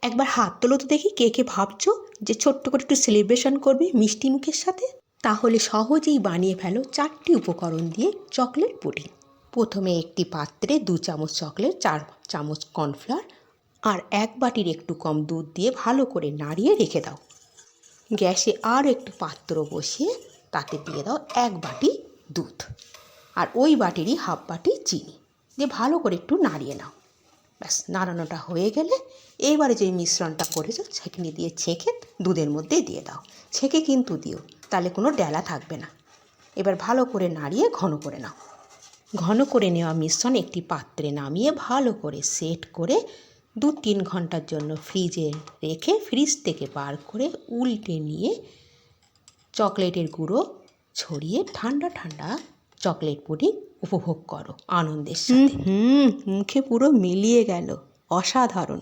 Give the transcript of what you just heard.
একবার হাত তোলো তো দেখি, কে কে ভাবছো যে ছোট্ট করে একটু সেলিব্রেশন করবে মিষ্টি মুখের সাথে। তাহলে সহজেই বানিয়ে ফেলো 4টি উপকরণ দিয়ে চকলেট পুডিং। প্রথমে একটি পাত্রে 2 চামচ চকলেট, 4 চামচ কর্নফ্লাওয়ার আর 1 বাটির একটু কম দুধ দিয়ে ভালো করে নাড়িয়ে রেখে দাও। গ্যাসে আর একটু পাত্র বসিয়ে তাতে দিয়ে দাও 1 বাটি দুধ আর ওই বাটিরই হাফ বাটি চিনি দিয়ে ভালো করে একটু নাড়িয়ে নাও। ব্যাস, নাড়ানোটা হয়ে গেলে এইবারে যে মিশ্রণটা করেছো সেখানে দিয়ে ছেঁকে দুধের মধ্যে দিয়ে দাও। ছেঁকে কিন্তু দিও, তাহলে কোনো ডেলা থাকবে না। এবার ভালো করে নাড়িয়ে ঘন করে নাও। ঘন করে নেওয়া মিশ্রণ একটি পাত্রে নামিয়ে ভালো করে সেট করে 2-3 ঘন্টার জন্য ফ্রিজে রেখে ফ্রিজ থেকে বার করে উল্টে নিয়ে চকলেটের গুঁড়ো ছড়িয়ে ঠান্ডা ঠান্ডা চকলেট পুডিং উপভোগ করো আনন্দের সাথে। মুখে পুরো মিলিয়ে গেল, অসাধারণ।